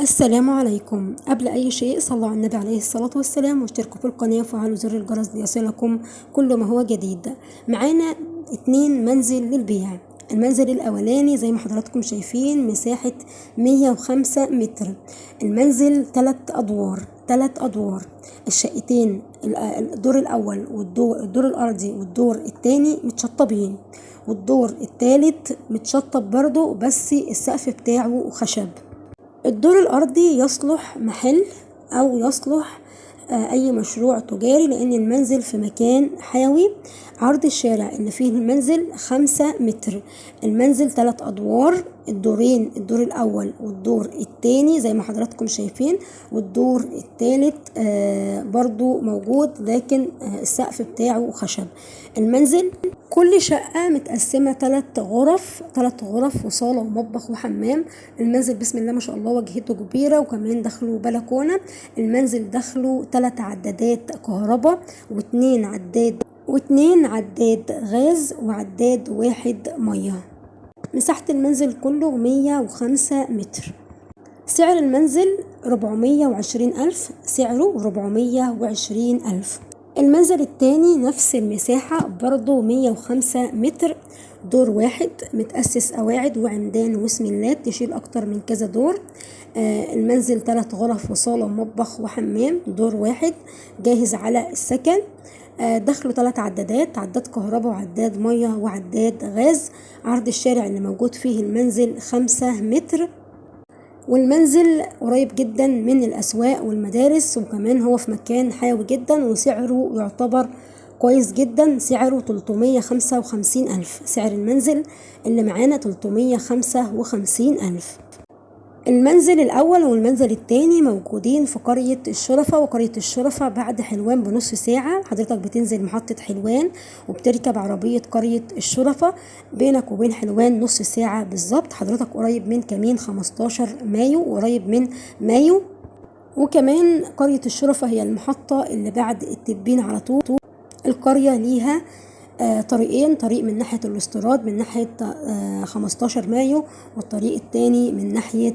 السلام عليكم. قبل أي شيء صلوا على النبي عليه الصلاة والسلام واشتركوا في القناة وفعلوا زر الجرس ليصلكم كل ما هو جديد. معانا 2 منزل للبيع. المنزل الأولاني زي ما حضراتكم شايفين مساحة 105 متر. المنزل 3 أدوار. الشقتين الدور الأول والدور الأرضي والدور الثاني متشطبين، والدور الثالث متشطب برضو بس السقف بتاعه خشب. الدور الأرضي يصلح محل أو يصلح أي مشروع تجاري، لأن المنزل في مكان حيوي. عرض الشارع اللي فيه المنزل 5 متر. المنزل 3 أدوار، الدورين الدور الأول والدور الثاني زي ما حضراتكم شايفين، والدور الثالث برضو موجود لكن السقف بتاعه خشب. المنزل كل شقة متقسمة 3 غرف وصالة ومطبخ وحمام. المنزل بسم الله ما شاء الله واجهته كبيرة، وكمان دخله بلكونة. المنزل دخله 3 عدادات كهرباء واتنين عداد غاز وعداد واحد مية. مساحة المنزل كله 105 متر. سعر المنزل 420,000، سعره 420,000. المنزل التاني نفس المساحة برضو 105 متر، دور واحد متأسس قواعد وعمدان وسملات تشيل أكتر من كذا دور. المنزل 3 غرف وصالة ومطبخ وحمام، دور واحد جاهز على السكن. دخلوا 3 عدادات، عداد كهرباء وعداد مية وعداد غاز. عرض الشارع اللي موجود فيه المنزل 5 متر، والمنزل قريب جدا من الأسواق والمدارس، وكمان هو في مكان حيوي جدا، وسعره يعتبر كويس جدا. سعره 355,000. سعر المنزل اللي معانا 355,000. المنزل الأول والمنزل الثاني موجودين في قرية الشرفة، وقرية الشرفة بعد حلوان بنص ساعة. حضرتك بتنزل محطة حلوان وبتركب عربية قرية الشرفة، بينك وبين حلوان نص ساعة بالظبط. حضرتك قريب من كمين 15 مايو، قريب من مايو. وكمان قرية الشرفة هي المحطة اللي بعد التبين على طول. القرية ليها طريقين، طريق من ناحية الاستراد من ناحية 15 مايو، والطريق التاني من ناحية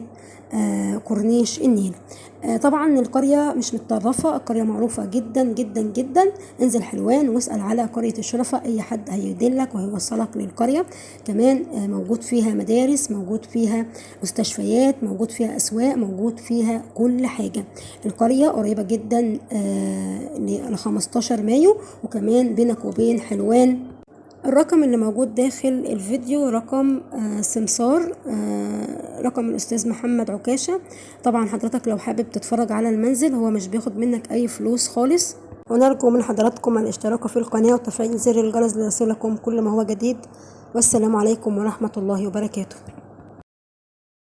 كورنيش النيل. طبعا القرية مش متطرفة، القرية معروفة جدا جدا جدا. انزل حلوان واسأل على قرية الشرفة، اي حد هيدلك وهيوصلك للقرية. كمان موجود فيها مدارس، موجود فيها مستشفيات، موجود فيها اسواق، موجود فيها كل حاجة. القرية قريبة جدا ل 15 مايو، وكمان بينك وبين حلوان. الرقم اللي موجود داخل الفيديو رقم سمسار، رقم الأستاذ محمد عكاشة. طبعا حضرتك لو حابب تتفرج على المنزل هو مش بياخد منك أي فلوس خالص. ونرجو من حضراتكم الاشتراك في القناة وتفعيل زر الجرس ليصلكم كل ما هو جديد. والسلام عليكم ورحمة الله وبركاته.